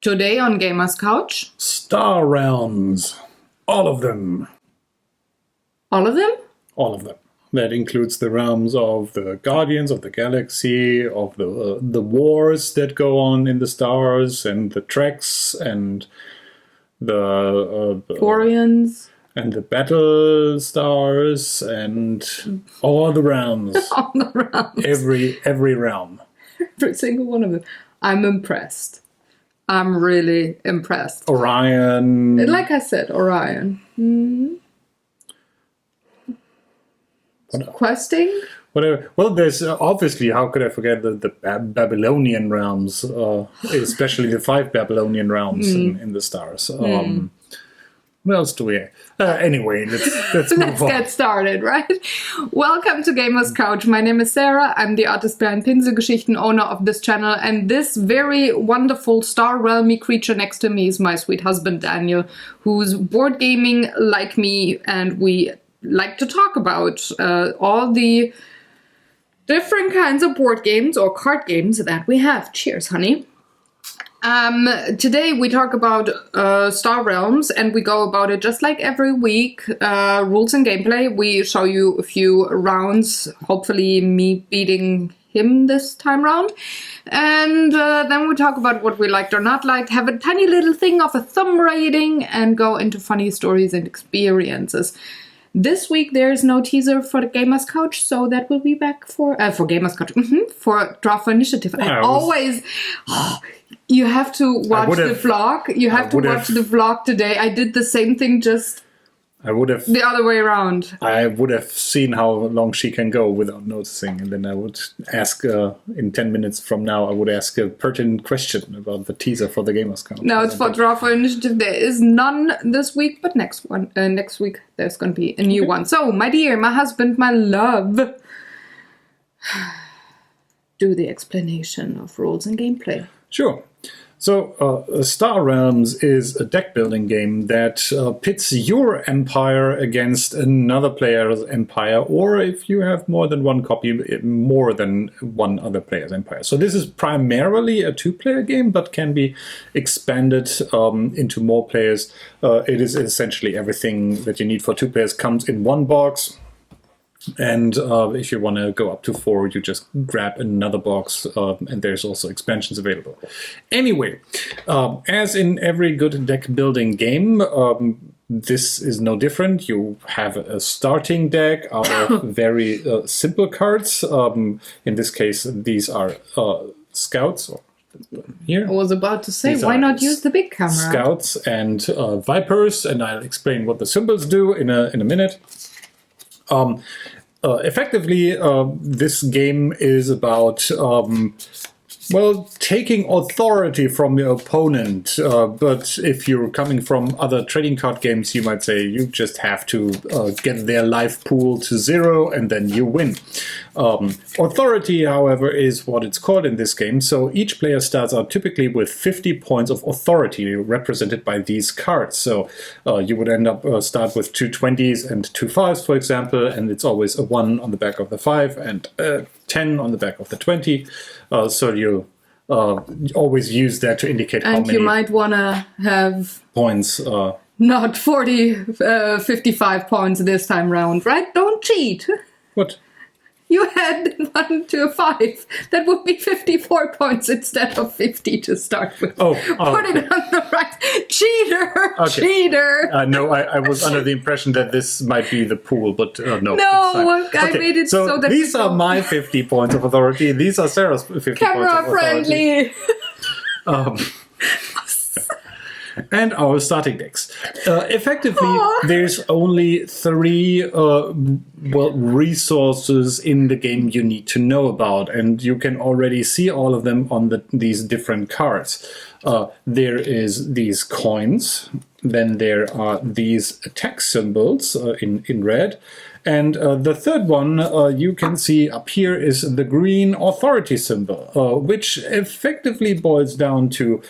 Today on Gamer's Couch. Star realms. All of them. All of them? All of them. That includes the realms of the Guardians of the Galaxy, of the wars that go on in the stars, and the treks, and the Orions. And the battle stars, and all the realms. All the realms. Every realm. Every single one of them. I'm impressed. I'm really impressed. Orion. Like I said, Orion. Questing? Whatever. Well, there's obviously, how could I forget the Babylonian realms, especially the 5 Babylonian realms in the stars. What else do we have? Anyway, let's move on. Get started, right? Welcome to Gamer's Couch. My name is Sarah. I'm the artist behind Pinselgeschichten, owner of this channel, and this very wonderful star realmy creature next to me is my sweet husband, Daniel, who's board gaming like me, and we like to talk about all the different kinds of board games or card games that we have. Cheers, honey. Today we talk about Star Realms, and we go about it just like every week. Rules and gameplay. We show you a few rounds, hopefully me beating him this time round. And then we talk about what we liked or not liked, have a tiny little thing of a thumb rating, and go into funny stories and experiences. This week there is no teaser for the Gamer's Couch, so that will be back for Gamer's Couch, for Draw for Initiative. You have to watch the vlog. You have to watch the vlog today. I did the same thing, just the other way around. I would have seen how long she can go without noticing, and then I would ask in 10 minutes from now, I would ask a pertinent question about the teaser for the Gamer's Couch. No, it's for Draw for Initiative. There is none this week, but next week there's going to be a new one. So, my dear, my husband, my love, do the explanation of rules and gameplay. Sure. So, Star Realms is a deck-building game that pits your empire against another player's empire, or if you have more than one copy, more than one other player's empire. So this is primarily a 2-player game, but can be expanded into more players. It is essentially everything that you need for 2 players comes in one box. And if you want to go up to 4, you just grab another box, and there's also expansions available. Anyway, as in every good deck building game, this is no different. You have a starting deck out of very simple cards. In this case, these are scouts. Here. I was about to say, why not use the big camera? Scouts and vipers, and I'll explain what the symbols do in a minute. Effectively, this game is about, taking authority from your opponent. But if you're coming from other trading card games, you might say you just have to get their life pool to 0 and then you win. Authority, however, is what it's called in this game. So each player starts out typically with 50 points of authority represented by these cards. So you would end up start with 2 20s and 2 5s, for example, and it's always a 1 on the back of the 5 and 10 on the back of the 20. So you always use that to indicate how many. And you might want to have points. Not 55 points this time round, right? Don't cheat. What? You had 1 to 5. That would be 54 points instead of 50 to start with. Put it on the right. Cheater! Okay. Cheater! No, I was under the impression that this might be the pool, but no. No, I made it so that these are my 50 points of authority. These are Sarah's 50 Camera points of authority. Camera-friendly! And our starting decks. Effectively, there's only 3 resources in the game you need to know about, and you can already see all of them on these different cards. There is these coins, then there are these attack symbols in red, and the third one you can see up here is the green authority symbol, which effectively boils down to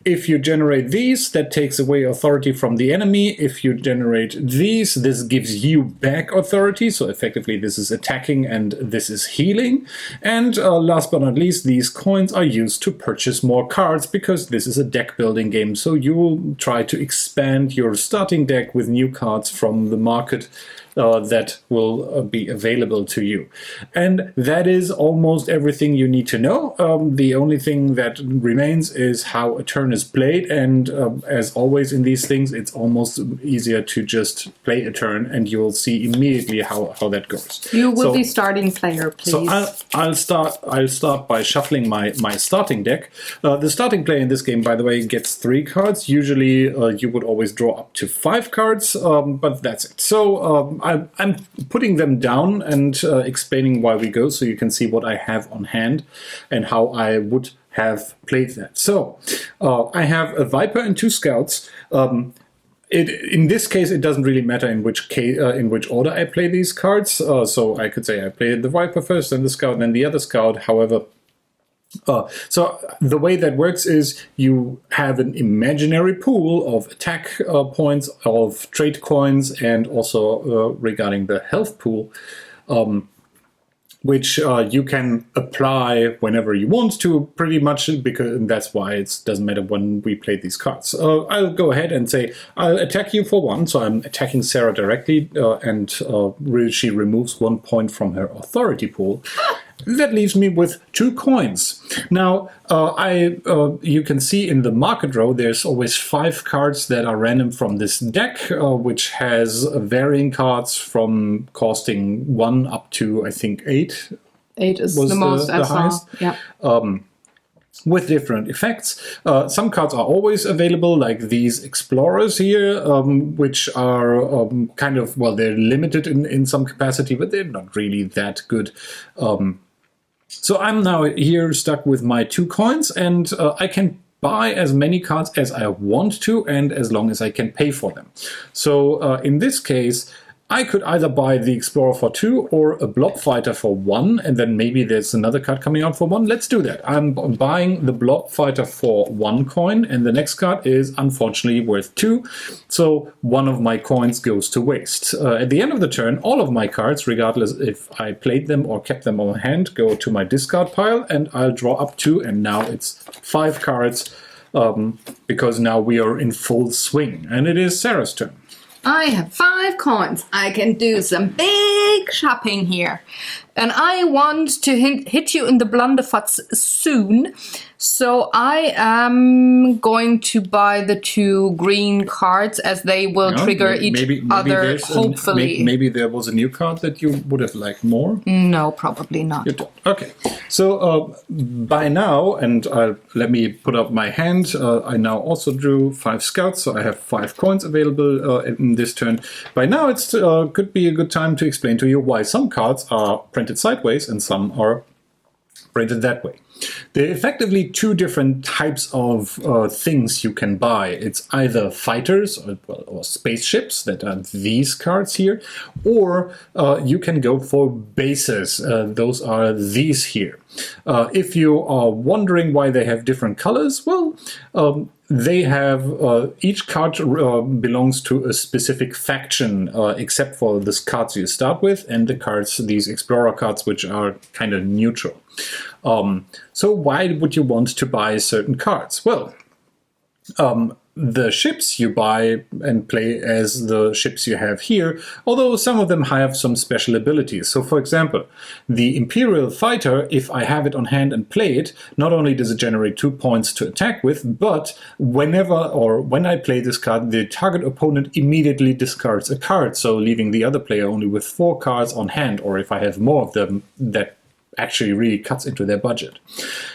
if you generate these, that takes away authority from the enemy. If you generate these, this gives you back authority. So effectively, this is attacking and this is healing. And last but not least, these coins are used to purchase more cards because this is a deck building game. So you will try to expand your starting deck with new cards from the market that will be available to you. And that is almost everything you need to know. The only thing that remains is how a turn is played. And as always in these things, it's almost easier to just play a turn and you'll see immediately how that goes. You will be starting player, please. So I'll start by shuffling my starting deck. The starting player in this game, by the way, gets 3 cards. Usually you would always draw up to 5 cards, but that's it. So I'm putting them down and explaining why we go so you can see what I have on hand and how I would have played that. So I have a Viper and 2 Scouts. In this case, it doesn't really matter in which order I play these cards. So I could say I played the Viper first, then the Scout, then the other Scout. However, so the way that works is you have an imaginary pool of attack points, of trait coins, and also regarding the health pool, which you can apply whenever you want to, pretty much, because that's why it doesn't matter when we play these cards. I'll go ahead and say I'll attack you for 1, so I'm attacking Sarah directly, and she removes 1 point from her authority pool. That leaves me with 2 coins. Now, you can see in the market row, there's always 5 cards that are random from this deck, which has varying cards from costing 1 up to, I think, 8. 8 is the most I saw. Highest. Yeah. With different effects. Some cards are always available, like these Explorers here, which are kind of, well, they're limited in some capacity, but they're not really that good. So I'm now here stuck with my 2 coins, and I can buy as many cards as I want to, and as long as I can pay for them. So in this case, I could either buy the Explorer for 2 or a Blob Fighter for 1, and then maybe there's another card coming out for 1. Let's do that. I'm buying the Blob Fighter for 1 coin, and the next card is unfortunately worth 2, so 1 of my coins goes to waste. At the end of the turn, all of my cards, regardless if I played them or kept them on hand, go to my discard pile, and I'll draw up 2, and now it's 5 cards, because now we are in full swing, and it is Sarah's turn. I have 5 coins. I can do some big shopping here. And I want to hit you in the blunderfuts soon. So I am going to buy the 2 green cards as they will trigger each other, hopefully. Maybe there was a new card that you would have liked more? No, probably not. You don't. Okay. So by now, and let me put up my hand, I now also drew 5 Scouts, so I have 5 coins available in this turn. By now, it could be a good time to explain to you why some cards are printed sideways and some are printed that way. There are effectively 2 different types of things you can buy. It's either fighters or spaceships, that are these cards here, or you can go for bases. Those are these here. If you are wondering why they have different colors, well, they have, each card belongs to a specific faction, except for the cards you start with and the cards, these Explorer cards, which are kind of neutral. So why would you want to buy certain cards? Well, the ships you buy and play as the ships you have here, although some of them have some special abilities. So for example, the Imperial Fighter, if I have it on hand and play it, not only does it generate 2 points to attack with, but whenever or when I play this card, the target opponent immediately discards a card, so leaving the other player only with 4 cards on hand, or if I have more of them, that actually really cuts into their budget.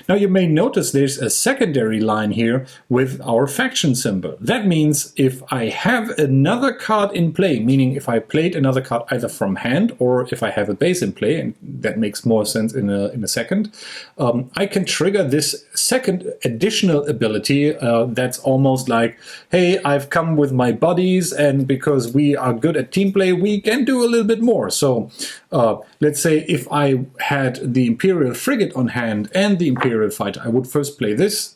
Now you may notice there's a secondary line here with our faction symbol. That means if I have another card in play, meaning if I played another card either from hand or if I have a base in play, and that makes more sense in a second, I can trigger this second additional ability that's almost like, hey, I've come with my buddies, and because we are good at team play, we can do a little bit more. So let's say if I had the Imperial Frigate on hand and the Imperial Fighter, I would first play this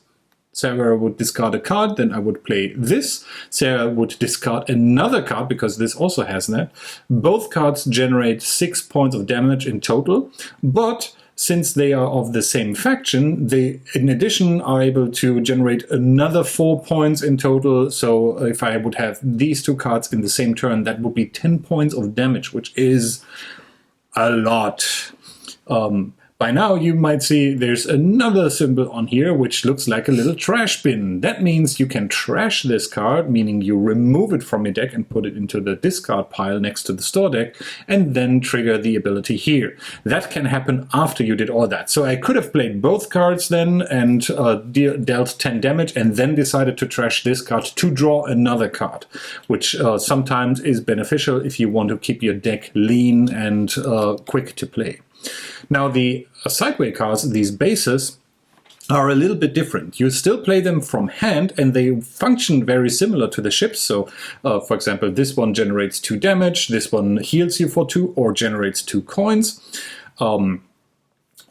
Sarah would discard a card, then I would play this. Sarah would discard another card, because this also has that. Both cards generate 6 points of damage in total, but since they are of the same faction, they, in addition, are able to generate another 4 points in total. So if I would have these two cards in the same turn, that would be 10 points of damage, which is a lot. By now, you might see there's another symbol on here, which looks like a little trash bin. That means you can trash this card, meaning you remove it from your deck and put it into the discard pile next to the store deck, and then trigger the ability here. That can happen after you did all that. So I could have played both cards then and dealt 10 damage, and then decided to trash this card to draw another card, which sometimes is beneficial if you want to keep your deck lean and quick to play. Now, the sideway cards, these bases, are a little bit different. You still play them from hand, and they function very similar to the ships. So, for example, this one generates 2 damage, this one heals you for 2, or generates 2 coins.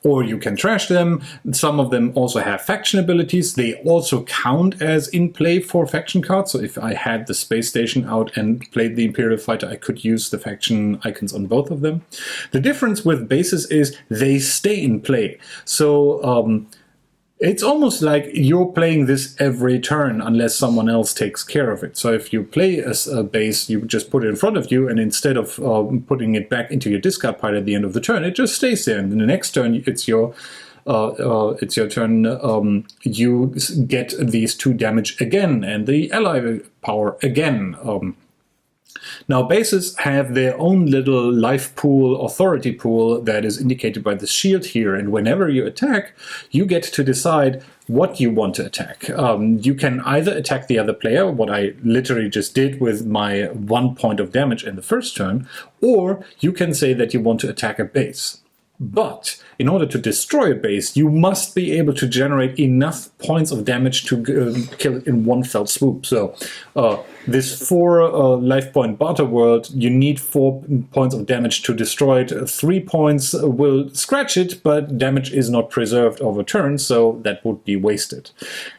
Or you can trash them. Some of them also have faction abilities. They also count as in play for faction cards. So if I had the space station out and played the Imperial Fighter, I could use the faction icons on both of them. The difference with bases is they stay in play. So it's almost like you're playing this every turn unless someone else takes care of it. So if you play a base, you just put it in front of you, and instead of putting it back into your discard pile at the end of the turn, it just stays there. And in the next turn, it's your turn. You get these 2 damage again, and the ally power again. Now, bases have their own little life pool, authority pool, that is indicated by the shield here. And whenever you attack, you get to decide what you want to attack. You can either attack the other player, what I literally just did with my 1 point of damage in the first turn, or you can say that you want to attack a base. But in order to destroy a base, you must be able to generate enough points of damage to kill it in one fell swoop. So this 4 life point barter world, you need 4 points of damage to destroy it. 3 points will scratch it, but damage is not preserved over turn, so that would be wasted.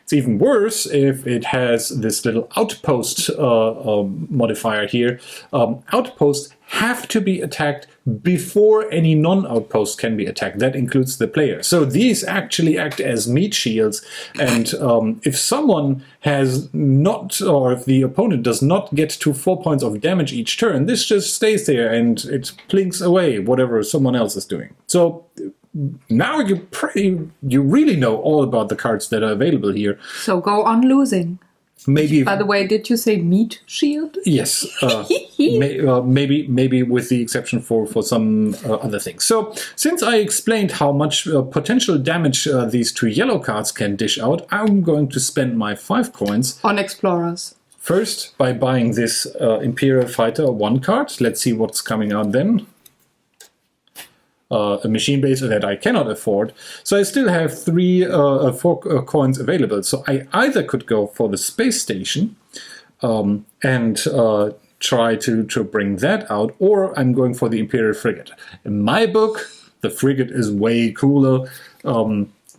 It's even worse if it has this little outpost modifier here. Outposts have to be attacked before any non-outpost can be attacked. That includes the player. So these actually act as meat shields, and if someone has not, or if the opponent does not get to 4 points of damage each turn, this just stays there and it plinks away whatever someone else is doing. So now you really know all about the cards that are available here. So go on losing. Maybe. By the way, did you say meat shield? Yes. Maybe with the exception for some other things. So since I explained how much potential damage these 2 yellow cards can dish out, I'm going to spend my 5 coins on explorers. First, by buying this Imperial Fighter 1 card. Let's see what's coming out then. A machine base that I cannot afford. So I still have 4 coins available. So I either could go for the space station and try to bring that out, or I'm going for the Imperial frigate. In my book, the frigate is way cooler.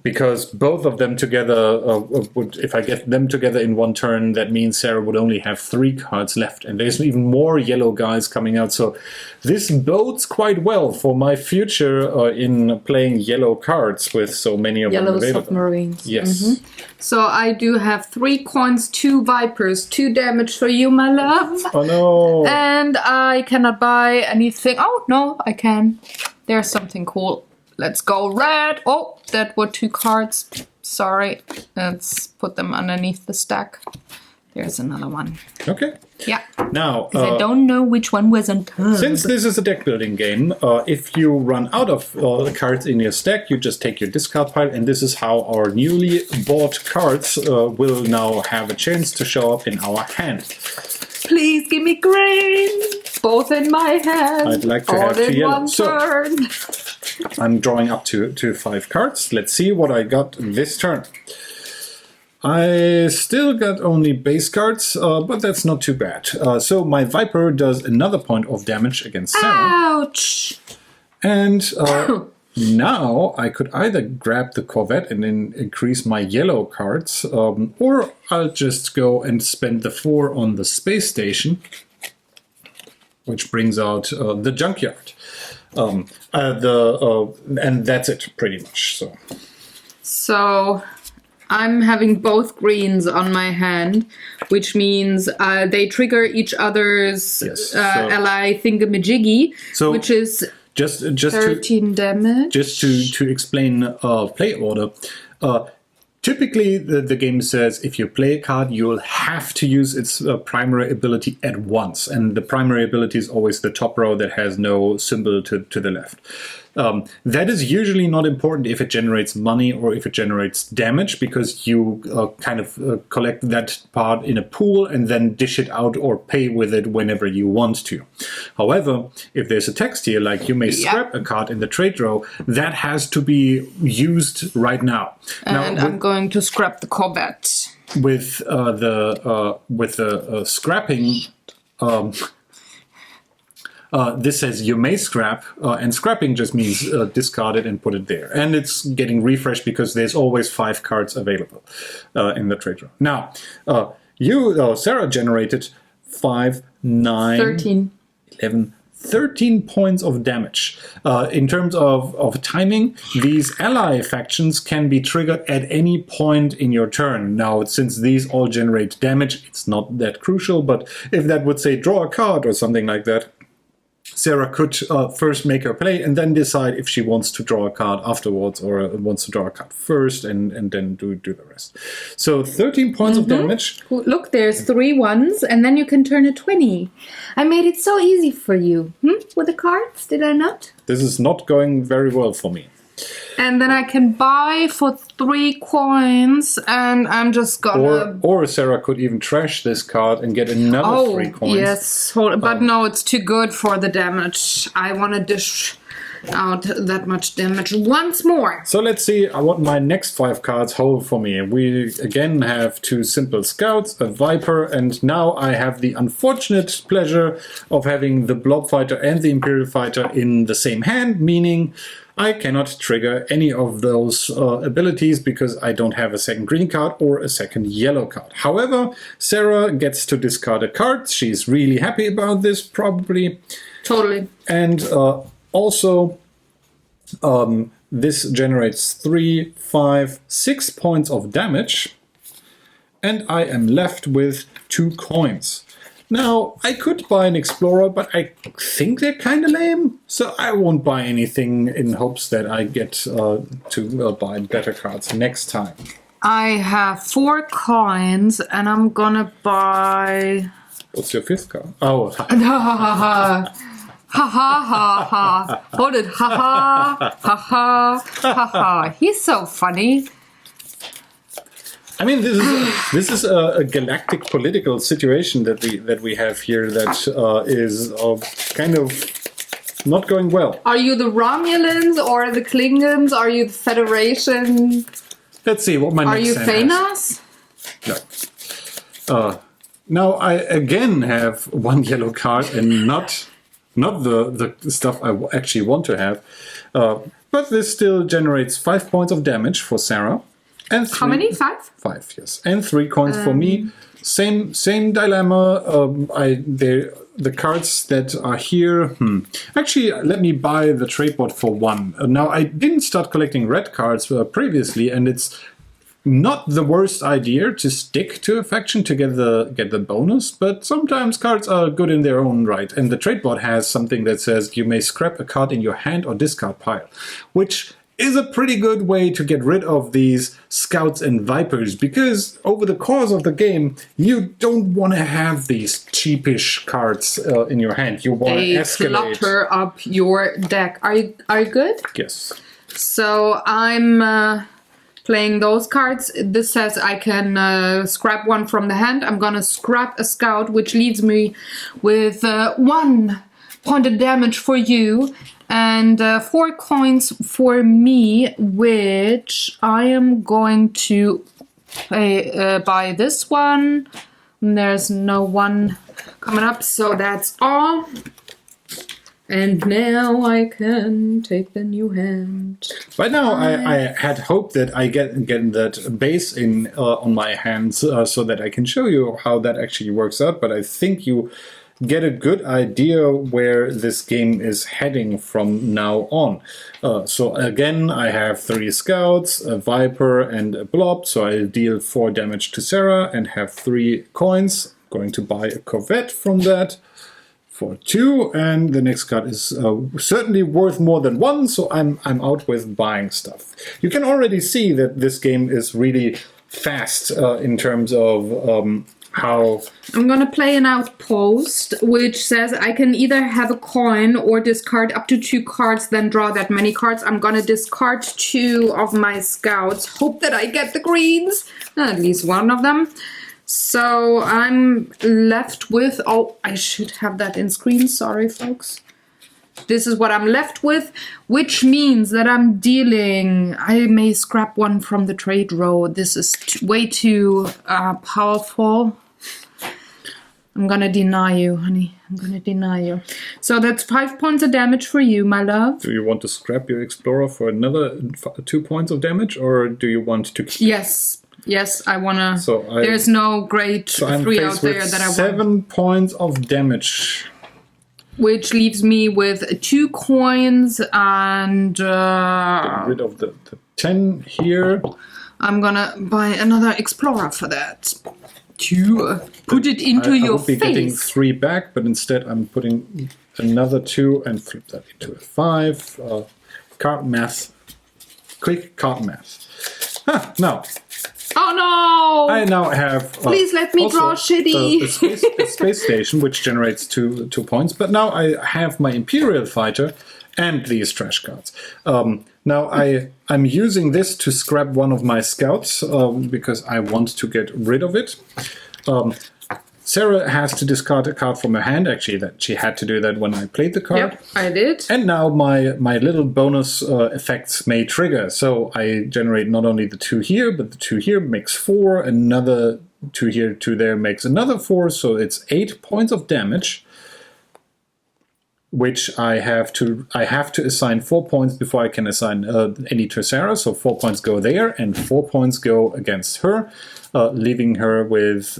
Because both of them together would, if I get them together in one turn, that means Sarah would only have 3 cards left. And there's even more yellow guys coming out. So this bodes quite well for my future in playing yellow cards with so many of them available. Yellow submarines. Yes. Mm-hmm. So I do have 3 coins, 2 vipers, 2 damage for you, my love. Oh no. And I cannot buy anything. Oh, no, I can. There's something cool. Let's go red. Oh, that were 2 cards. Sorry. Let's put them underneath the stack. There's another one. Okay. Yeah. Now, I don't know which one was on top. Since this is a deck building game, if you run out of cards in your stack, you just take your discard pile, and this is how our newly bought cards will now have a chance to show up in our hand. Please give me green, both in my hand. I'd like to all have 2 in yellow. one So turn. I'm drawing up to 5 cards. Let's see what I got this turn. I still got only base cards, but that's not too bad. So my Viper does another point of damage against Sarah. Ouch! And now I could either grab the Corvette and then increase my yellow cards, or I'll just go and spend the 4 on the space station, which brings out the junkyard. And that's it, pretty much. So I'm having both greens on my hand, which means they trigger each other's ally thingamajiggy, which is just 13 damage. Just to explain play order. Typically, the game says if you play a card, you'll have to use its primary ability at once. And the primary ability is always the top row that has no symbol to the left. That is usually not important if it generates money or if it generates damage, because you collect that part in a pool and then dish it out or pay with it whenever you want to. However, if there's a text here, like you may scrap a card in the trade row, that has to be used right now. And I'm going to scrap the Corvette. With the scrapping... this says you may scrap, and scrapping just means discard it and put it there. And it's getting refreshed because there's always 5 cards available in the trade row. Now, Sarah generated 5, 9, 13. 11, 13 points of damage. In terms of timing, these ally factions can be triggered at any point in your turn. Now, since these all generate damage, it's not that crucial, but if that would say draw a card or something like that, Sarah could first make her play and then decide if she wants to draw a card afterwards or wants to draw a card first and then do the rest. So 13 points of damage. Look, there's 3 ones and then you can turn a 20. I made it so easy for you. With the cards, did I not? This is not going very well for me. And then I can buy for 3 coins, and I'm just gonna... Or Sarah could even trash this card and get another 3 coins. Yes, but no, it's too good for the damage. I want to dish out that much damage once more. So let's see what my next 5 cards hold for me. We again have 2 simple scouts, a viper, and now I have the unfortunate pleasure of having the blob fighter and the imperial fighter in the same hand, meaning I cannot trigger any of those abilities because I don't have a second green card or a second yellow card. However, Sarah gets to discard a card. She's really happy about this, probably. Totally. And also, this generates 3, 5, 6 points of damage. And I am left with 2 coins. Now, I could buy an Explorer, but I think they're kind of lame, so I won't buy anything in hopes that I get to buy better cards next time. I have 4 coins, and I'm gonna buy... What's your 5th card? Oh. Ha ha ha. Hold it. Ha ha. Ha ha. Ha ha. He's so funny. I mean, this is a galactic political situation that we have here that is kind of not going well. Are you the Romulans or the Klingons? Are you the Federation? Let's see what my next hand Thanos? No. Now I again have 1 yellow card and not the stuff I actually want to have. But this still generates 5 points of damage for Sarah. And how many? 5? 5, yes. And 3 coins for me. Same dilemma. The cards that are here. Actually, let me buy the trade bot for 1. Now, I didn't start collecting red cards previously, and it's not the worst idea to stick to a faction to get the bonus, but sometimes cards are good in their own right. And the trade bot has something that says you may scrap a card in your hand or discard pile, which is a pretty good way to get rid of these scouts and vipers, because over the course of the game, you don't want to have these cheapish cards in your hand. You want to escalate. They clutter up your deck. Are you good? Yes. So I'm playing those cards. This says I can scrap 1 from the hand. I'm gonna scrap a scout, which leaves me with 1 point of damage for you. And 4 coins for me, which I am going to buy this one. And there's no one coming up, so that's all. And now I can take the new hand. By now, I had hoped that I get that base in on my hands so that I can show you how that actually works out. But I think you get a good idea where this game is heading from now on. So again, I have 3 scouts, a viper, and a blob. So I deal 4 damage to Sarah and have 3 coins. Going to buy a Corvette from that. For 2, and the next card is certainly worth more than 1, so I'm out with buying stuff. You can already see that this game is really fast in terms of how... I'm gonna play an outpost, which says I can either have a coin or discard up to 2 cards, then draw that many cards. I'm gonna discard 2 of my scouts. Hope that I get the greens, at least one of them. So I'm left with, oh, I should have that in screen, sorry folks. This is what I'm left with, which means that I'm dealing, I may scrap 1 from the trade row. This is way too powerful. I'm gonna deny you, honey. I'm gonna deny you. So that's 5 points of damage for you, my love. Do you want to scrap your Explorer for another 2 points of damage, or do you want to... Yes. Yes, I wanna. So there's no great 3 out there that I want. 7 points of damage, which leaves me with 2 coins and. Get rid of the 10 here. I'm gonna buy another Explorer for that. To put it into your face. I would be getting 3 back, but instead I'm putting another 2 and flip that into a 5. Card math. Quick card math. Now. Oh no! I now have... Please let me draw shitty! A space station, which generates 2 points. But now I have my Imperial Fighter and these trash cards. Now I'm using this to scrap one of my scouts because I want to get rid of it. Sarah has to discard a card from her hand. Actually, that she had to do that when I played the card. Yep, I did. And now my little bonus effects may trigger. So I generate not only the 2 here, but the 2 here makes 4. Another 2 here, 2 there makes another 4. So it's 8 points of damage, which I have to assign 4 points before I can assign any to Sarah. So 4 points go there, and 4 points go against her, leaving her with...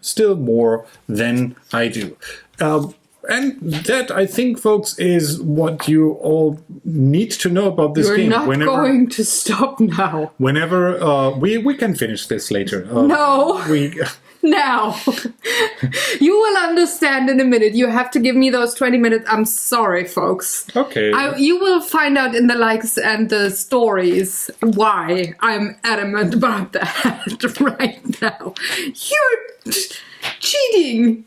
still more than I do. And that, I think, folks, is what you all need to know about this game. You're not going to stop now. Whenever we can finish this later. No. Now. You will understand in a minute. You have to give me those 20 minutes. I'm sorry, folks. Okay. You will find out in the likes and the stories why I'm adamant about that right now. You're cheating.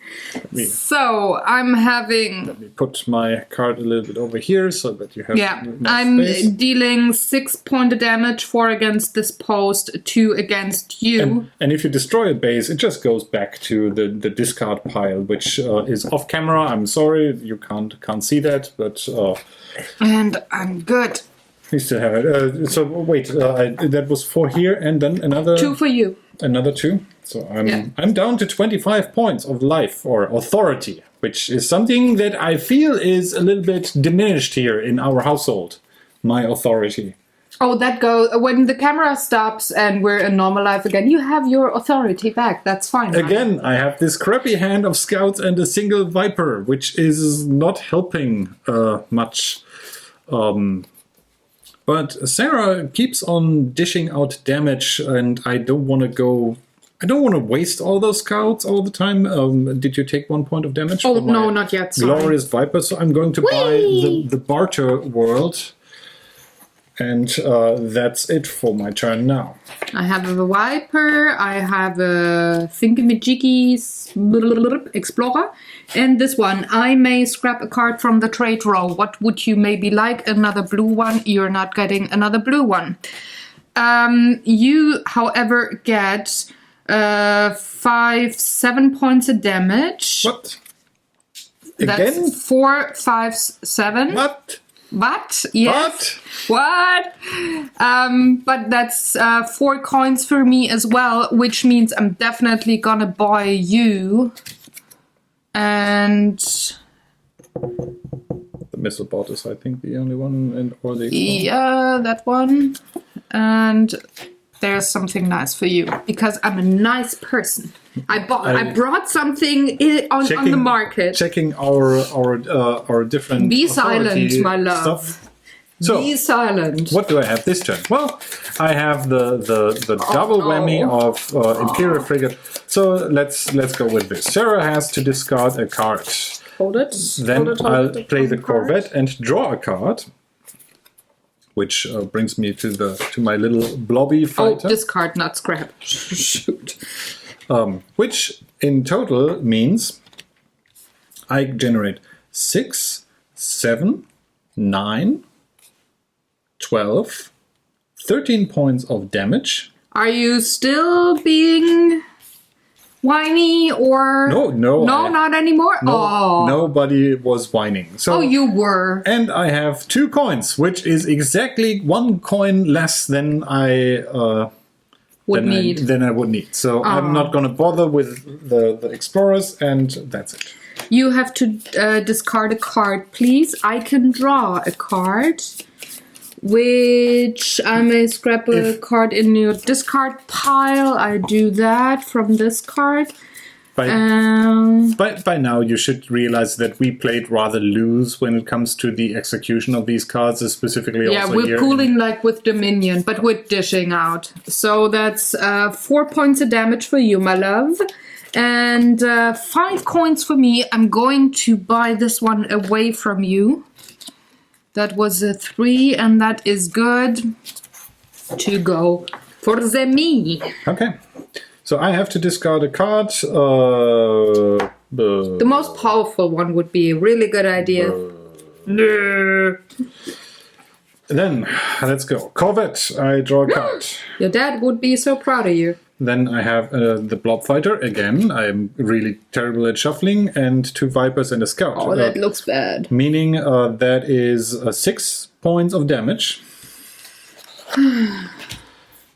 So I'm having... Let me put my card a little bit over here so that you have... Yeah, I'm dealing 6 points of damage, 4 against this post, 2 against you. And if you destroy a base, it just goes back to the discard pile, which is off camera. I'm sorry, you can't see that, but... and I'm good. We still have it. So wait, that was 4 here, and then another... 2 for you. Another 2. So I'm down to 25 points of life or authority, which is something that I feel is a little bit diminished here in our household. My authority. Oh, that goes when the camera stops and we're in normal life again. You have your authority back. That's fine. Again, I have this crappy hand of scouts and a single viper, which is not helping much. But Sarah keeps on dishing out damage, and I don't want to waste all those scouts all the time. Did you take 1 point of damage? Oh, no, not yet. Sorry. Glorious Viper, so I'm going to buy the barter world. And that's it for my turn now. I have a Viper, I have a Thingamajiggy's Explorer, and this one. I may scrap a card from the trade row. What would you maybe like? Another blue one? You're not getting another blue one. You, however, get 7 points of damage. What? Again? That's 4, 5, 7. What? What? Yes. What? But that's 4 coins for me as well, which means I'm definitely gonna buy you. And Missile Bot is, I think, the only one, Yeah, that one. And there's something nice for you because I'm a nice person. I brought something on the market. Checking our different. Be silent, my love. Stuff. So, be silent. What do I have this turn? Well, I have the double whammy of Imperial Frigate. So let's go with this. Sarah has to discard a card. Hold it. Then I'll play the Corvette and draw a card, which brings me to my little blobby fighter. Oh, discard, not scrap. Shoot. Which in total means I generate 6, 7, 9, 12, 13 points of damage. Are you still being whiny or... No, not anymore? Nobody was whining. So, you were. And I have 2 coins, which is exactly 1 coin less than I would need. So I'm not going to bother with the explorers, and that's it. You have to discard a card, please. I can draw a card, which I may scrap a card in your discard pile. I do that from this card. By now, you should realize that we played rather loose when it comes to the execution of these cards, specifically. Yeah, also we're pooling like with Dominion, but we're dishing out. So that's 4 points of damage for you, my love. And 5 coins for me. I'm going to buy this one away from you. That was a 3, and that is good to go for the me. Okay. So I have to discard a card. The most powerful one would be a really good idea. Then, let's go. Corvette, I draw a card. Your dad would be so proud of you. Then I have the Blob Fighter again. I'm really terrible at shuffling, and 2 Vipers and a Scout. Oh, that looks bad. Meaning that is 6 points of damage.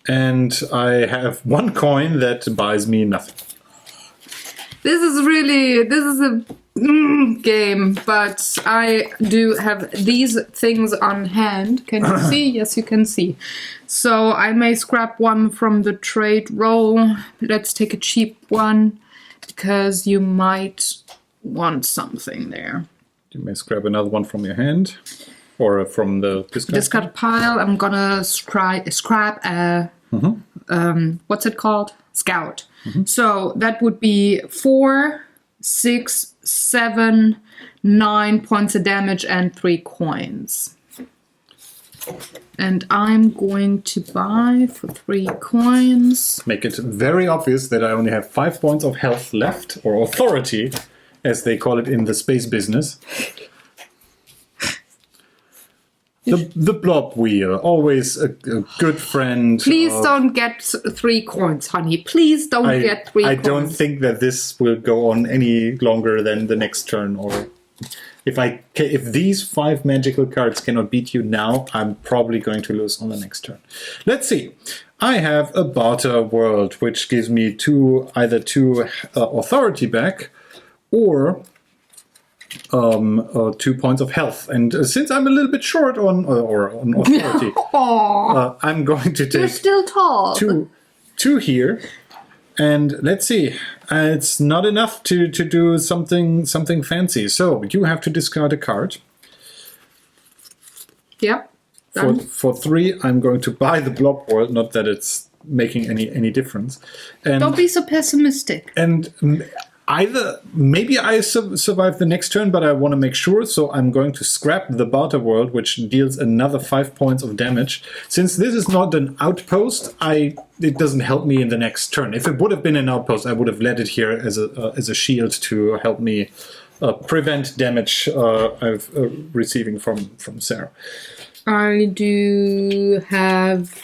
And I have 1 coin that buys me nothing. This is a game, but I do have these things on hand. Can you see? Yes, you can see. So I may scrap one from the trade roll. Let's take a cheap one, because you might want something there. You may scrap another one from your hand, or from the discard pile. I'm gonna scrap a what's it called? Scout. So that would be 4, 6, 7, 9 points of damage and 3 coins. And I'm going to buy for 3 coins. Make it very obvious that I only have 5 points of health left, or authority, as they call it in the space business. The blob wheel, always a good friend. Please don't get 3 coins, honey. Please don't get 3 coins. I don't think that this will go on any longer than the next turn. Or if these 5 magical cards cannot beat you now, I'm probably going to lose on the next turn. Let's see. I have a barter world, which gives me either 2 authority back, or 2 points of health. And since I'm a little bit short on authority, I'm going to take... You're still tall. 2 here. And let's see. It's not enough to do something fancy. So you have to discard a card. Yep. For 3, I'm going to buy the blob world. Not that it's making any difference. And don't be so pessimistic. And... maybe I survive the next turn, but I want to make sure, so I'm going to scrap the barter world, which deals another 5 points of damage. Since this is not an outpost, it doesn't help me in the next turn. If it would have been an outpost, I would have led it here as a shield to help me prevent damage I'm receiving from Sarah. I do have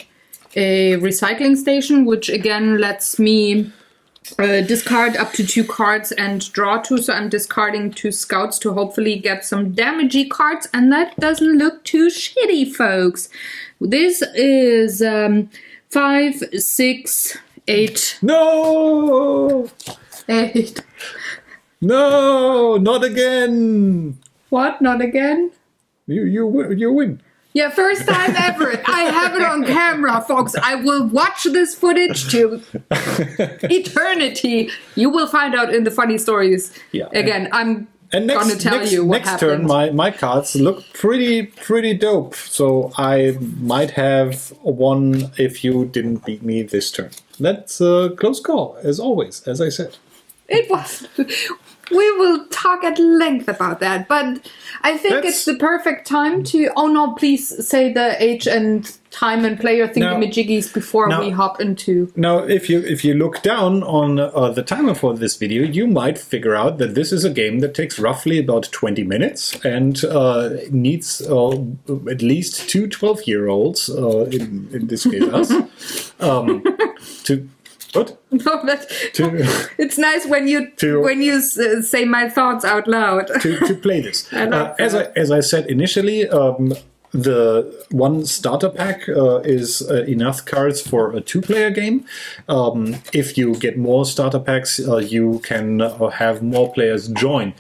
a recycling station, which again lets me discard up to 2 cards and draw 2, so I'm discarding 2 scouts to hopefully get some damagey cards, and that doesn't look too shitty, folks. This is 5, 6, 8. No! 8. No! Not again! What? Not again? You win. Yeah, first time ever. I have it on camera, folks. I will watch this footage till eternity. You will find out in the funny stories. Yeah, Again, I'm and gonna tell you what next happened. turn, my cards look pretty dope. So I might have one if you didn't beat me this turn. That's a close call, as always, as I said. It was. We will talk at length about that, but I think it's the perfect time to... Oh no, please say the age and time and player thingamajiggies before we hop into... Now, if you look down on the timer for this video, you might figure out that this is a game that takes roughly about 20 minutes and needs at least two 12-year-olds, in this case us, to... What? No, but it's nice when you say my thoughts out loud. to play this. As I said initially, the one starter pack is enough cards for a two-player game. If you get more starter packs, you can have more players join.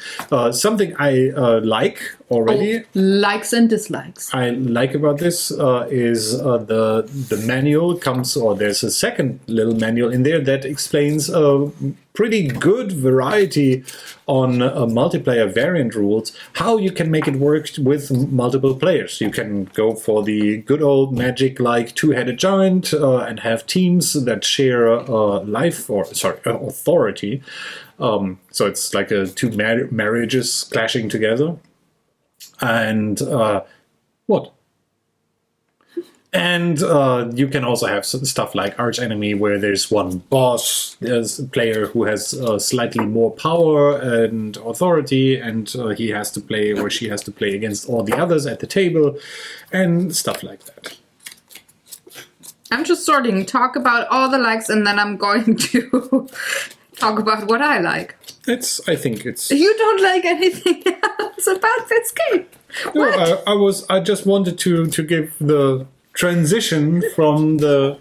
Something I like already. Likes and dislikes. I like about this is the manual comes, or there's a second little manual in there that explains pretty good variety on multiplayer variant rules, how you can make it work with multiple players. You can go for the good old Magic-like two-headed giant and have teams that share authority. So it's like two marriages clashing together. And what? And you can also have stuff like Arch Enemy, where there's one boss, there's a player who has slightly more power and authority, and he has to play, or she has to play against all the others at the table, and stuff like that. I'm just talk about all the likes, and then I'm going to talk about what I like. I think it's... You don't like anything else about this game? No, I just wanted to give the transition from the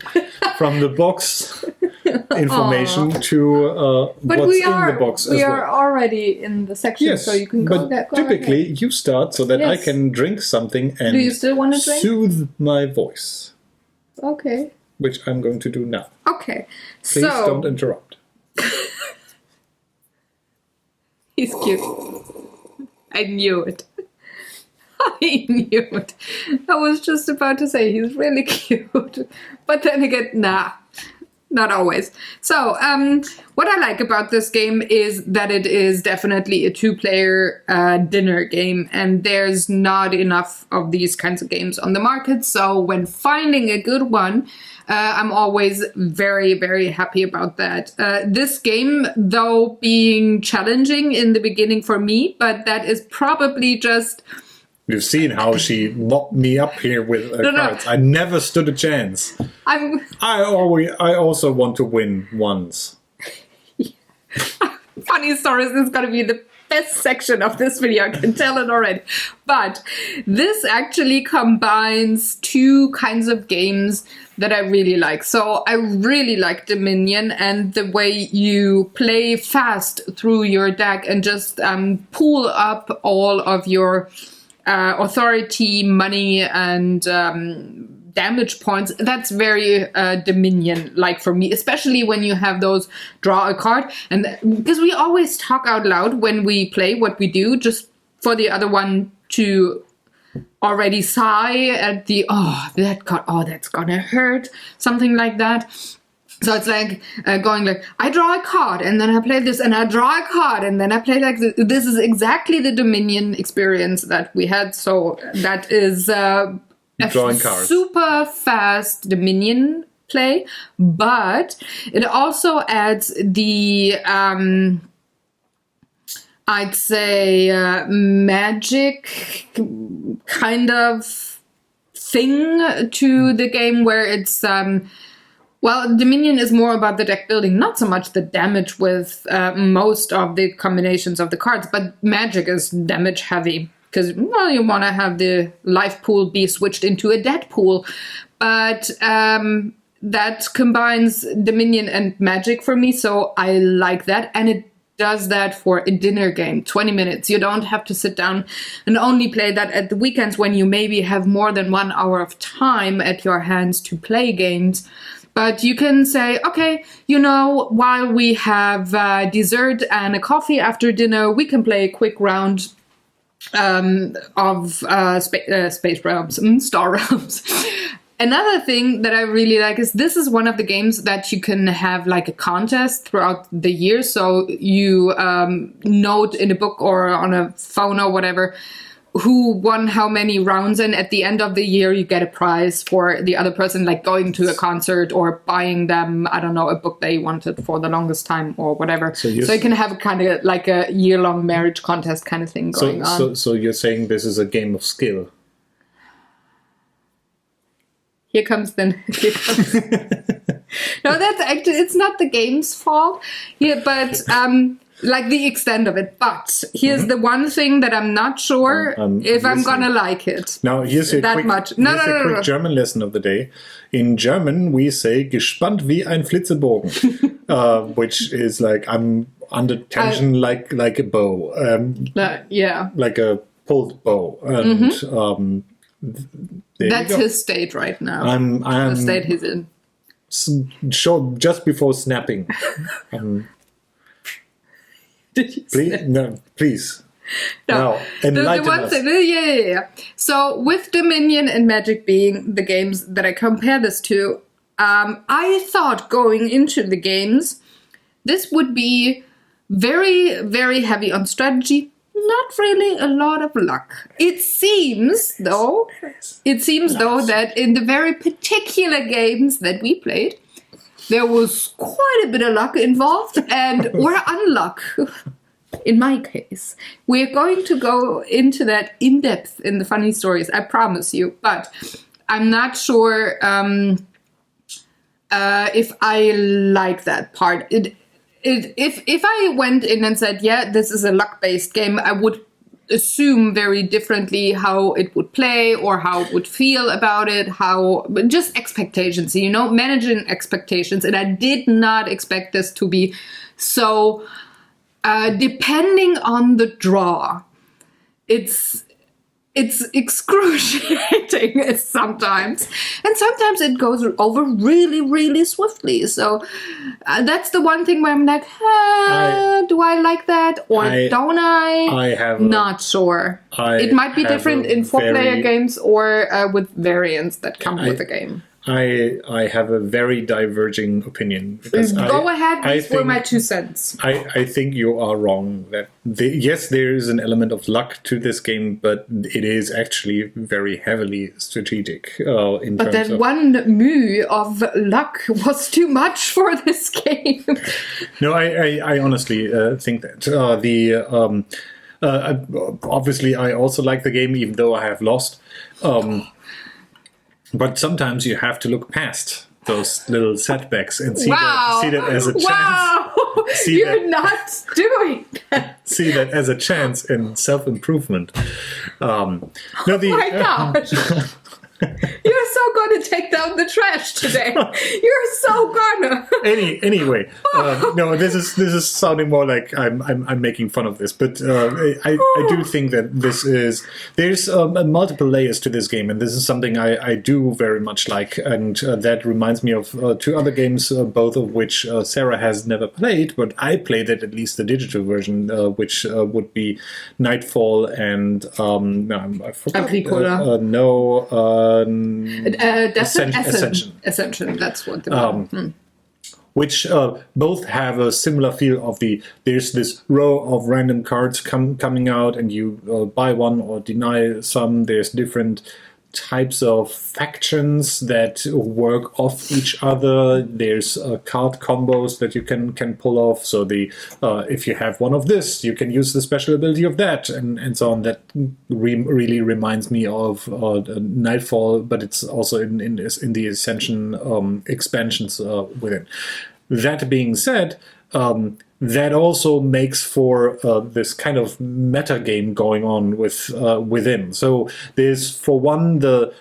box information to what's in the box as well. We are already in the section, so you can go typically ahead. You start so that I can drink something and do you still want to drink? Soothe my voice. Okay. Which I'm going to do now. Okay. Please don't interrupt. He's cute. I knew it. I knew it. I was just about to say he's really cute. But then again, nah. Not always. So, what I like about this game is that it is definitely a two-player dinner game, and there's not enough of these kinds of games on the market. So when finding a good one, I'm always very, very happy about that. This game, though, being challenging in the beginning for me, but that is probably just... You've seen how she mopped me up here with cards. I never stood a chance. I also want to win once. Funny stories is going to be the best section of this video, I can tell it already. But this actually combines two kinds of games that I really like. So I really like Dominion and the way you play fast through your deck and just pull up all of your authority, money, and damage points. That's very Dominion-like for me, especially when you have those draw a card. And because we always talk out loud when we play what we do, just for the other one to already sigh at the, that card, that's gonna hurt, something like that. So it's like going like, I draw a card, and then I play this, and I draw a card, and then I play like this. This is exactly the Dominion experience that we had. So that is drawing cards. Super fast Dominion play, but it also adds the, I'd say, magic kind of thing to the game where it's... Well, Dominion is more about the deck building, not so much the damage with most of the combinations of the cards, but Magic is damage heavy because, well, you want to have the life pool be switched into a dead pool. But that combines Dominion and Magic for me, so I like that. And it does that for a dinner game, 20 minutes. You don't have to sit down and only play that at the weekends when you maybe have more than 1 hour of time at your hands to play games. But you can say, okay, while we have dessert and a coffee after dinner, we can play a quick round of Space Realms, Star Realms. Another thing that I really like is this is one of the games that you can have like a contest throughout the year. So you note in a book or on a phone or whatever who won how many rounds, and at the end of the year you get a prize for the other person, like going to a concert or buying them, I don't know, a book they wanted for the longest time or whatever. So you can have kind of like a year-long marriage contest kind of thing going on. So you're saying this is a game of skill? Here comes. No, that's actually, it's not the game's fault. Yeah, but like the extent of it. But here's the one thing that I'm not sure if I'm gonna like it. Now here's a quick German lesson of the day. In German, we say "gespannt wie ein Flitzebogen," which is like I'm under tension like a bow. Like a pulled bow. And that's his state right now. I'm the state he's in. Just before snapping. Did you please. No. Enlighten the one us. thing, yeah. So with Dominion and Magic being the games that I compare this to, I thought going into the games, this would be very, very heavy on strategy. Not really a lot of luck. It seems though that in the very particular games that we played, there was quite a bit of luck involved and or unluck. In my case, we're going to go into that in depth in the funny stories, I promise you. But I'm not sure if I like that part. If I went in and said, yeah, this is a luck-based game, I would assume very differently how it would play or how it would feel about it, just expectations, managing expectations. And I did not expect this to be so depending on the draw. It's excruciating sometimes. And sometimes it goes over really, really swiftly. So that's the one thing where I'm like, do I like that or don't I? Not sure. It might be different in 4-player games or with variants that come with the game. I have a very diverging opinion. Go ahead, these were my 2 cents. I think you are wrong. That yes, there is an element of luck to this game, but it is actually very heavily strategic. But that one moo of luck was too much for this game. No, I honestly think that. Obviously, I also like the game, even though I have lost. But sometimes you have to look past those little setbacks and see that as a chance. Wow! You're not doing that. See that as a chance in self-improvement. Oh my gosh! You're so going to take down the trash today. You're so gonna. Anyway, no, this is sounding more like I'm making fun of this, but I do think that there's multiple layers to this game, and this is something I do very much like, and that reminds me of 2 other games, both of which Sarah has never played, but I played it, at least the digital version, which would be Nightfall and I forgot. Ascension. That's what the which both have a similar feel of there's this row of random cards coming out, and you buy one or deny some. There's different types of factions that work off each other. There's card combos that you can pull off. So if you have one of this, you can use the special ability of that, and so on. That really reminds me of Nightfall, but it's also in the Ascension expansions within. That being said, that also makes for this kind of meta game going on within. So there's, for one, the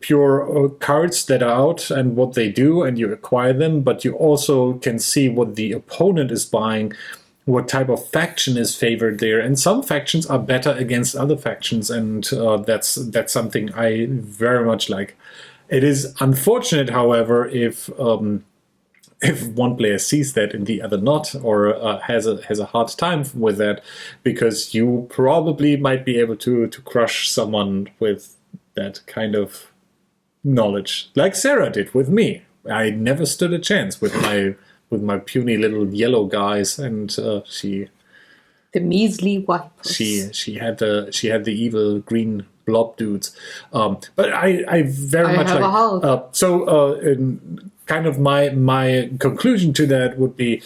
pure cards that are out and what they do, and you acquire them, but you also can see what the opponent is buying what type of faction is favored there, and some factions are better against other factions, and that's something I very much like. It is unfortunate, however, if one player sees that and the other not, or has a hard time with that, because you probably might be able to crush someone with that kind of knowledge, like Sarah did with me. I never stood a chance with my puny little yellow guys, and she, the measly wipers. she had the evil green blob dudes. But I very much have like. A Hulk. Kind of my conclusion to that would be,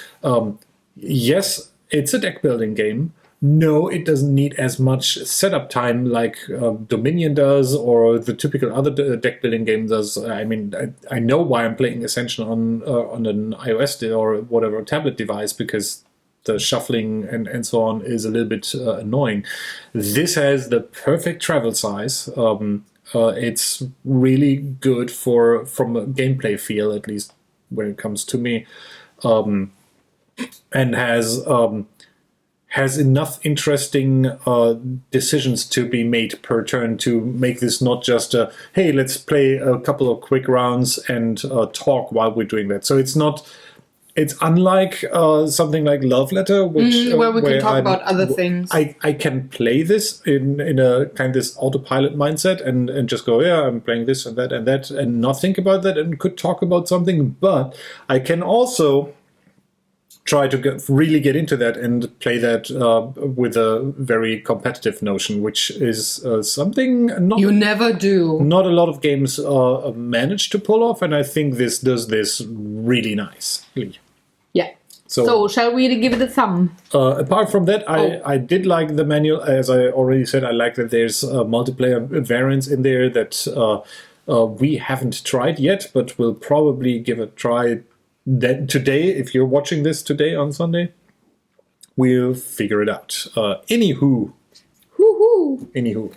yes, it's a deck building game. No, it doesn't need as much setup time like Dominion does, or the typical other deck building game does. I mean, I know why I'm playing Ascension on an iOS or whatever tablet device, because the shuffling and so on is a little bit annoying. This has the perfect travel size. It's really good from a gameplay feel, at least when it comes to me, and has enough interesting decisions to be made per turn to make this not just a, hey, let's play a couple of quick rounds and talk while we're doing that. So it's unlike something like Love Letter, which where we can talk about other things. I can play this in a kind of this autopilot mindset and just go, yeah, I'm playing this and that and not think about that, and could talk about something. But I can also try to really get into that and play that with a very competitive notion, which is something you never do. Not a lot of games manage to pull off, and I think this does this really nicely. Yeah. So shall we give it a thumb? Apart from that, I did like the manual. As I already said, I like that there's multiplayer variants in there that we haven't tried yet, but we'll probably give a try today. If you're watching this today on Sunday, we'll figure it out. Anywho,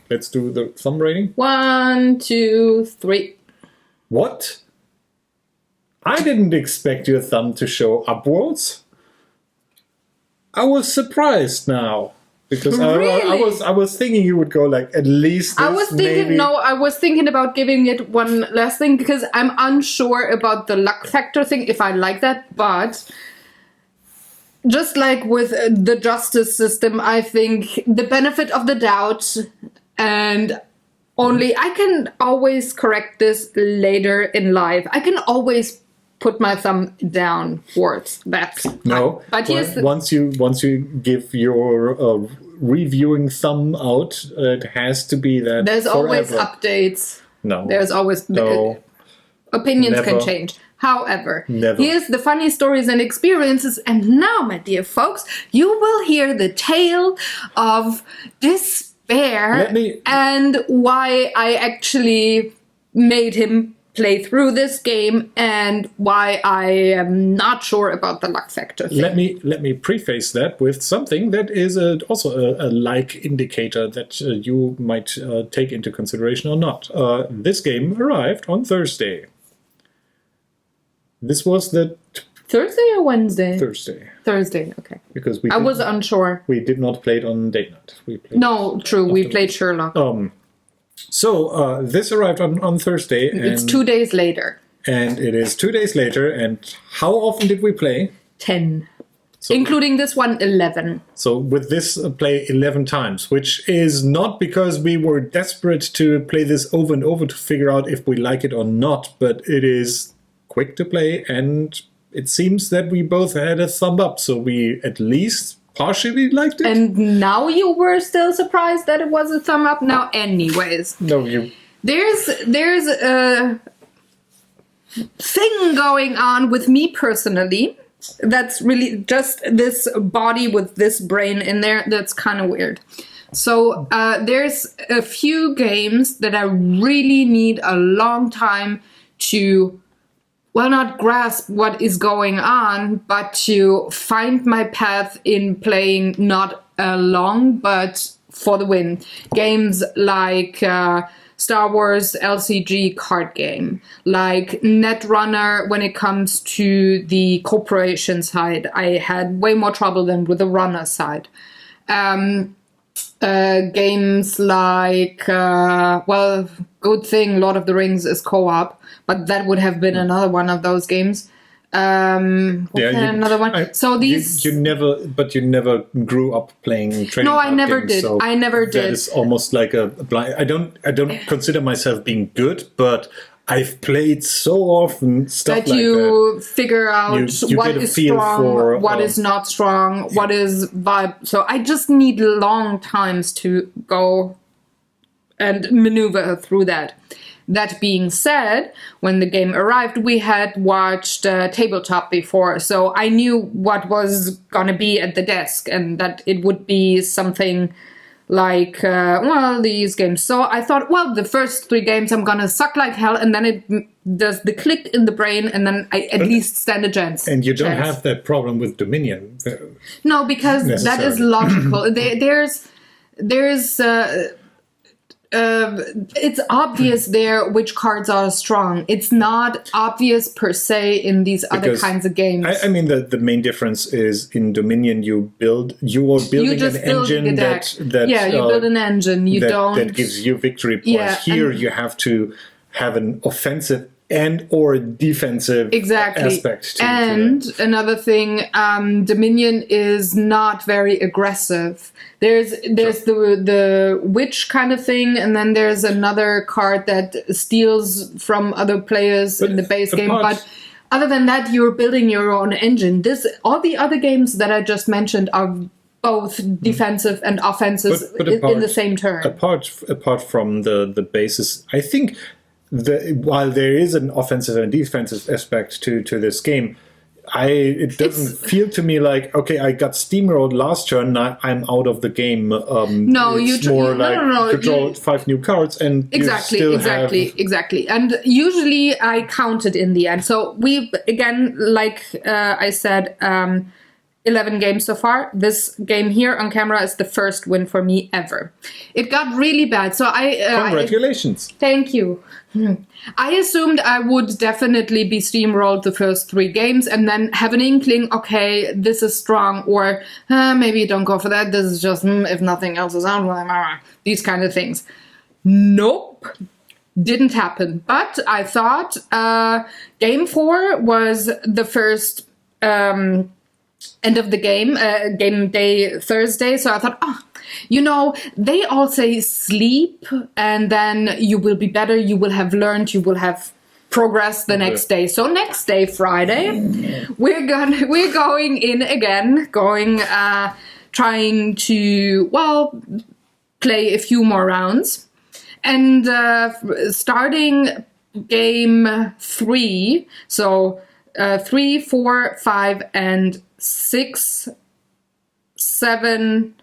let's do the thumb rating. 1, 2, 3. What? I didn't expect your thumb to show upwards. I was surprised now, because Really? I was thinking you would go like at least this, I was thinking about giving it one last thing, because I'm unsure about the luck factor thing, if I like that, but just like with the justice system, I think the benefit of the doubt, and only I can always correct this later in life. I can always put my thumb downwards. That's no. But here's once you give your reviewing thumb out, it has to be that. There's forever. always updates. No. There's always opinions Never. can change. However, Never. here's the funny stories and experiences, and now, my dear folks, you will hear the tale of despair and why I actually made him play through this game, and why I am not sure about the luck factor thing. Let me preface that with something that is also a like indicator that you might take into consideration or not. This game arrived on Thursday. This was the Thursday or Wednesday? Thursday. Thursday, okay. Because I was unsure. We did not play it on date night. We played Sherlock. So this arrived on Thursday. It's 2 days later. And it is 2 days later. And how often did we play? 10. So, including this one, 11. So with this, play 11 times, which is not because we were desperate to play this over and over to figure out if we like it or not, but it is quick to play, and it seems that we both had a thumb up, so we at least partially liked it. And now you were still surprised that it was a thumb up? Now, anyways. No, you... There's a thing going on with me personally that's really just this body with this brain in there that's kind of weird. So there's a few games that I really need a long time to, well, not grasp what is going on, but to find my path in playing not along, but for the win. Games like Star Wars LCG card game, like Netrunner when it comes to the corporation side. I had way more trouble than with the runner side. Games like, good thing Lord of the Rings is co-op, but that would have been another one of those games. Another one. So these you never grew up playing trading. No, I card never games, did. So I never did. That is almost like a blind. I don't consider myself being good, but I've played so often stuff that like you that. figure out You what get a is feel strong, for, what is not strong, what is vibe. So I just need long times to go and maneuver through that. That being said, when the game arrived, we had watched Tabletop before, so I knew what was gonna be at the desk and that it would be something like, these games. So I thought, the first 3 games I'm gonna suck like hell, and then it does the click in the brain, and then I at least stand a chance. And you don't have that problem with Dominion. No, because that is logical. It's obvious there which cards are strong. It's not obvious per se in these other kinds of games. I mean, the main difference is in Dominion you are building an engine that you build an engine. That gives you victory points. Yeah, here you have to have an offensive and or defensive aspect to that. Another thing, Dominion is not very aggressive. There's the witch kind of thing, and then there's another card that steals from other players in the base game. But other than that, you're building your own engine. All the other games that I just mentioned are both defensive and offensive in the same turn. Apart from the basis, I think while there is an offensive and defensive aspect to this game, it doesn't feel to me like, okay, I got steamrolled last turn, now I'm out of the game. No, it's more like you draw 5 new cards and exactly. And usually I counted in the end. So we, again, like I said, 11 games so far. This game here on camera is the first win for me ever. It got really bad. So congratulations. Thank you. I assumed I would definitely be steamrolled the first 3 games and then have an inkling, okay, this is strong, or maybe don't go for that. This is just, if nothing else is out, these kind of things. Nope. Didn't happen. But I thought game 4 was the first end of the game day Thursday. So I thought, they all say sleep and then you will be better, you will have learned, you will have progressed the next day. So next day, Friday, we're going in again, trying to, play a few more rounds. And starting game 3, so 3, 4, 5, and 6, 7,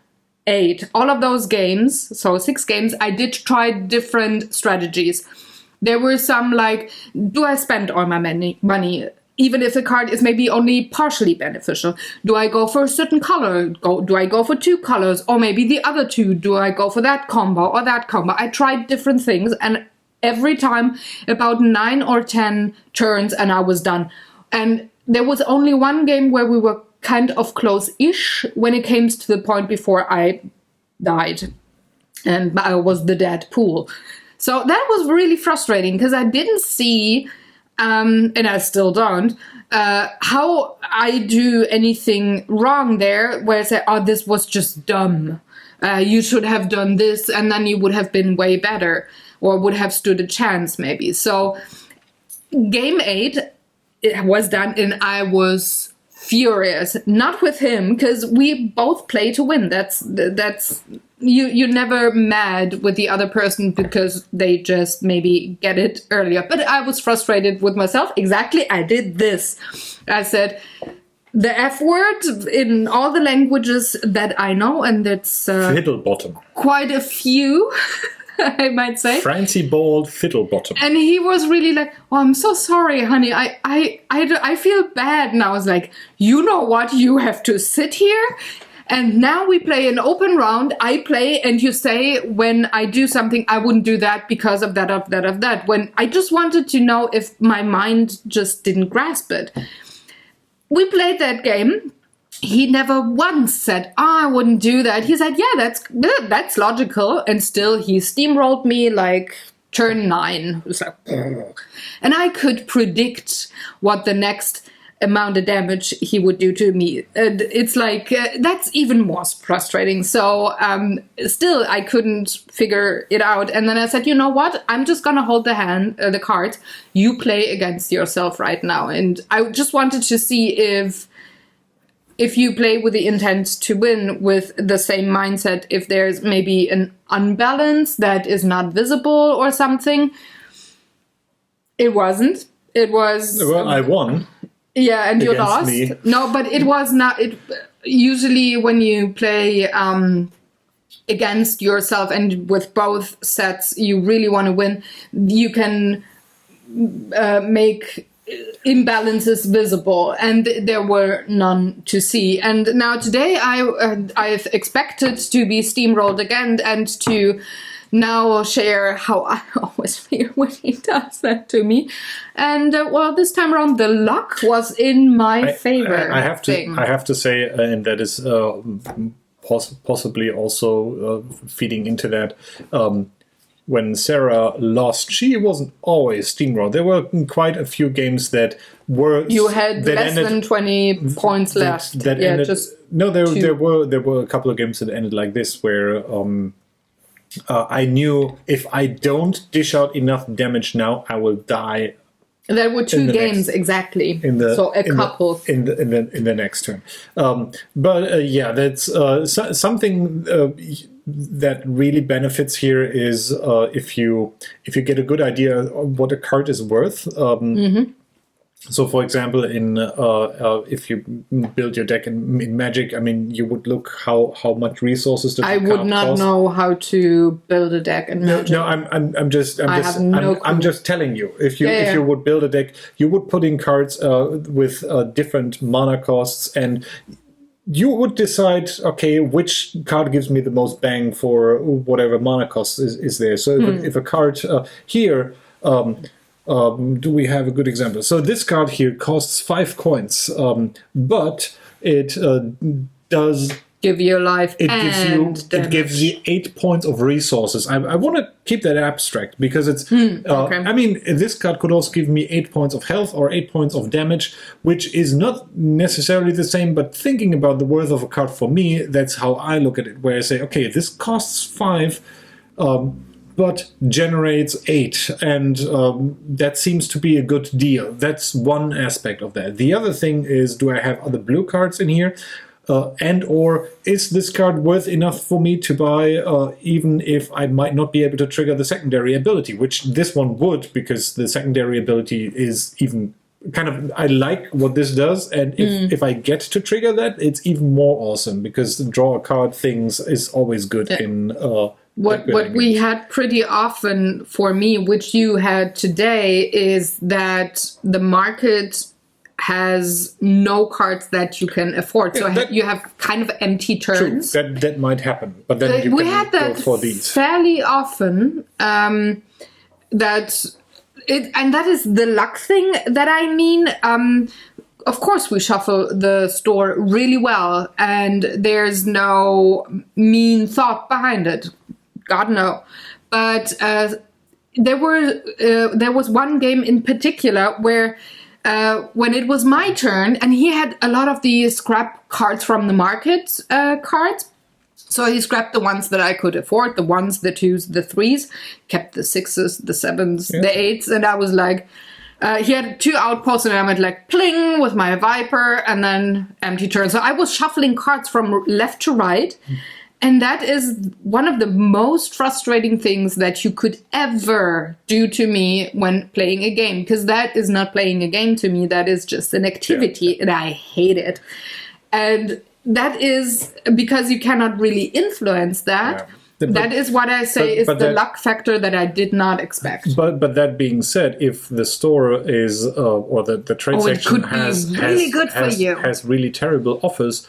8. All of those games, so 6 games, I did try different strategies. There were some like, do I spend all my money? Even if the card is maybe only partially beneficial. Do I go for a certain color? Do I go for 2 colors? Or maybe the other 2? Do I go for that combo or that combo? I tried different things, and every time about 9 or 10 turns and I was done. And there was only one game where we were kind of close-ish when it came to the point before I died. And I was the dead pool. So that was really frustrating because I didn't see, and I still don't, how I do anything wrong there where I say, this was just dumb. You should have done this and then you would have been way better or would have stood a chance maybe. So game 8, it was done and I was furious. Not with him, because we both play to win. That's you're never mad with the other person because they just maybe get it earlier. But I was frustrated with myself. Exactly, I did this. I said the F word in all the languages that I know, and that's fiddle-bottom. Quite a few. I might say. Francie bald fiddle bottom. And he was really like, I'm so sorry, honey. I feel bad. And I was like, you know what? You have to sit here And now we play an open round. I play, and you say when I do something, I wouldn't do that because of that, of that, of that. When I just wanted to know if my mind just didn't grasp it. We played that game. He never once said, I wouldn't do that. He said, yeah, that's logical. And still he steamrolled me like turn 9. It was like, and I could predict what the next amount of damage he would do to me. It's like, that's even more frustrating. So still, I couldn't figure it out. And then I said, you know what? I'm just going to hold the cards. You play against yourself right now. And I just wanted to see if you play with the intent to win with the same mindset, if there's maybe an unbalance that is not visible or something. It wasn't. It was... Well, I won. Yeah, and you lost. Me. No, but it was not... Usually when you play against yourself and with both sets, you really want to win, you can make imbalances visible, and there were none to see. And now today I've expected to be steamrolled again and to now share how I always feel when he does that to me. And well, this time around the luck was in my favor. I have to say, and that is possibly also feeding into that. When Sarah lost, she wasn't always steamrolled. There were quite a few games that were... You had less than 20 points left. There were a couple of games that ended like this, where I knew if I don't dish out enough damage now, I will die. There were 2 games exactly. So a couple in the next turn. Yeah, that's something. That really benefits here is if you get a good idea of what a card is worth. So, for example, if you build your deck in Magic, I mean, you would look how much resources does I would not cost. Know how to build a deck in Magic. No, I'm just telling you. If you would build a deck, you would put in cards with different mana costs, and you would decide, okay, which card gives me the most bang for whatever mana cost is there. So if a card here, do we have a good example? So this card here costs 5 coins, but it does... give you life. It gives you 8 points of resources. I want to keep that abstract because it's. Okay. I mean, this card could also give me 8 points of health or 8 points of damage, which is not necessarily the same. But thinking about the worth of a card for me, that's how I look at it. Where I say, okay, this costs 5. But generates 8, and that seems to be a good deal. That's one aspect of that. The other thing is, do I have other blue cards in here? And or is this card worth enough for me to buy, even if I might not be able to trigger the secondary ability, which this one would, because the secondary ability is even kind of, I like what this does, and if I get to trigger that, it's even more awesome, because the draw a card things is always good in... What we had pretty often for me, which you had today, is that the market has no cards that you can afford. So you have kind of empty turns. True. That might happen. But then we had that go for these fairly often. And that is the luck thing that I mean. Of course, we shuffle the store really well, and there's no mean thought behind it. God, no. But there was one game in particular where when it was my turn, and he had a lot of the scrap cards from the market cards. So he scrapped the ones that I could afford, the 1s, the 2s, the 3s, kept the 6s, the 7s, the 8s, and I was like... he had 2 outposts, and I went like pling with my Viper, and then empty turn. So I was shuffling cards from left to right. And that is one of the most frustrating things that you could ever do to me when playing a game. Because that is not playing a game to me. That is just an activity, and I hate it. And that is because you cannot really influence that. Yeah. That is what I say is the luck factor that I did not expect. But that being said, if the store is, or the trade section has really terrible offers,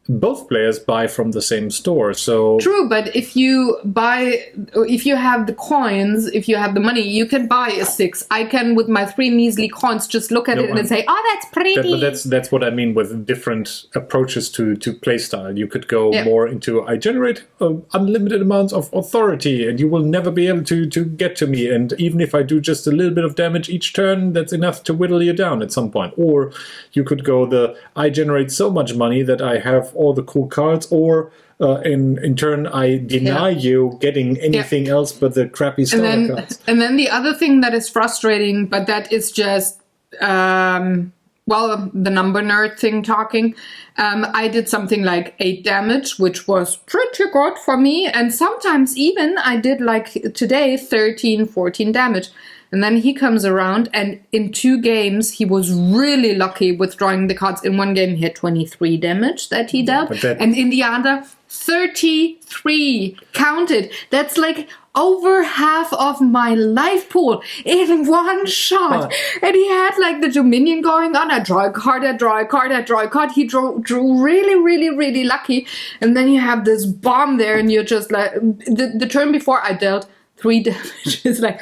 both players buy from the same store. So true, but if you have the coins, if you have the money, you can buy a 6. I can, with my 3 measly coins, just look at it and say, "Oh, that's pretty." But that's what I mean with different approaches to play style. You could go more into, I generate unlimited amounts of authority, and you will never be able to get to me. And even if I do just a little bit of damage each turn, that's enough to whittle you down at some point. Or you could go I generate so much money that I have all the cool cards, or in turn I deny you getting anything else but the crappy starter cards. And then the other thing that is frustrating, but that is just the number nerd thing talking. I did something like 8 damage, which was pretty good for me, and sometimes even I did, like today, 13, 14 damage. And then he comes around, and in 2 games, he was really lucky with drawing the cards. In one game, he had 23 damage that he dealt. And in the other, 33 counted. That's like over half of my life pool in one shot. And he had like the Dominion going on. I draw a card, I draw a card, I draw a card. He drew really, really, really lucky. And then you have this bomb there, and you're just like, the turn before I dealt 3 damage. It's like,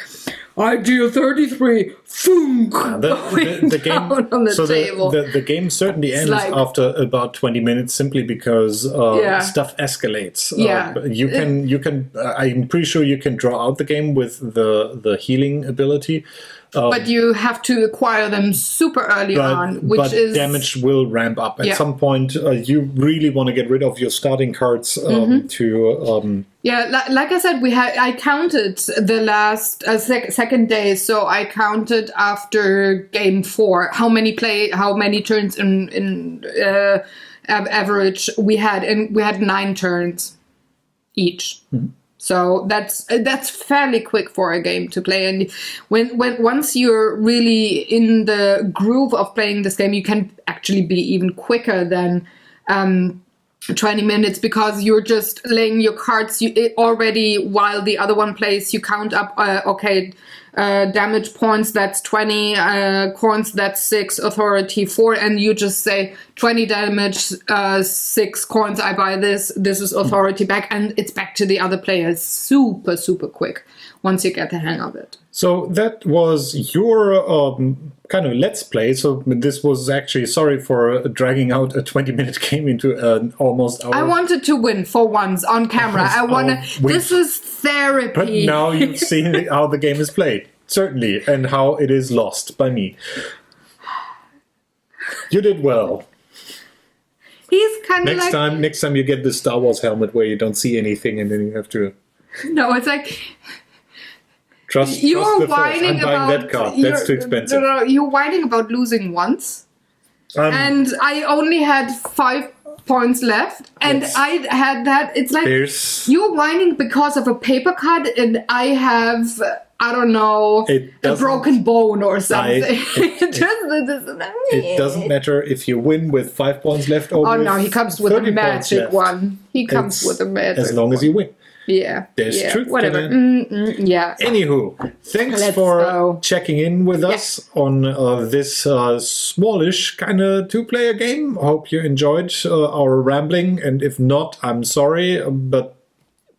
I deal 33. The game on the table. The game certainly ends after about 20 minutes, simply because stuff escalates. You can. I'm pretty sure you can draw out the game with the healing ability. But you have to acquire them super early on, which is... damage will ramp up. At some point, you really want to get rid of your starting cards to... like I said, I counted the last second day, so I counted after game 4 how many turns in average we had, and we had 9 turns each. Mm-hmm. So that's fairly quick for a game to play, and once you're really in the groove of playing this game, you can actually be even quicker than 20 minutes, because you're just laying your cards already while the other one plays. You count up, damage points, that's 20, coins, that's 6, authority 4, and you just say 20 damage, 6 coins, I buy this is authority back, and it's back to the other players super, super quick once you get the hang of it. So that was your kind of let's play. So this was actually, sorry for dragging out a 20-minute game into an almost hour. I wanted to win for once on camera. This is therapy. But now you've seen how the game is played, certainly, and how it is lost by me. You did well. He's kind of Next time you get the Star Wars helmet where you don't see anything, and then you have to... No, it's like... Trust the Force. I'm buying that card. That's too expensive. No, you're whining about losing once. And I only had 5 points left. And I had that. It's like you're whining because of a paper cut, and I have, I don't know, a broken bone or something. It doesn't matter if you win with 5 points left or no, he comes with a magic one. He comes with a magic as long as you win. Yeah. There's truth. Whatever. Yeah. Anywho, thanks for checking in with us on this smallish kind of 2-player game. Hope you enjoyed our rambling, and if not, I'm sorry, but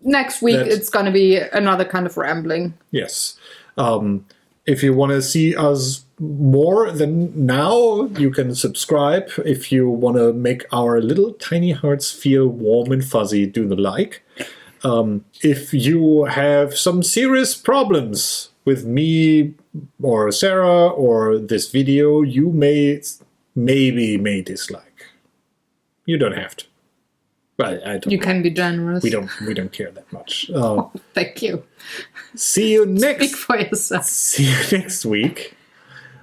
next week it's going to be another kind of rambling. Yes. If you want to see us more than now, you can subscribe. If you want to make our little tiny hearts feel warm and fuzzy, do the like. If you have some serious problems with me or Sarah or this video, you may dislike. You don't have to. Well, I don't. You can be generous. We don't care that much. Thank you. See you next. Speak for yourself. See you next week.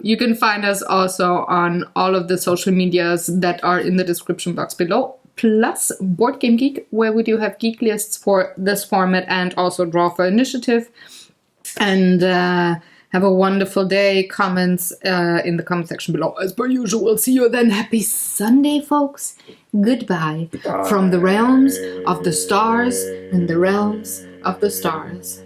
You can find us also on all of the social medias that are in the description box below. Plus Board Game Geek, where we do have geek lists for this format and also Draw for Initiative. And have a wonderful day. Comments in the comment section below. As per usual, see you then. Happy Sunday, folks. Goodbye. From the realms of the stars and the realms of the stars.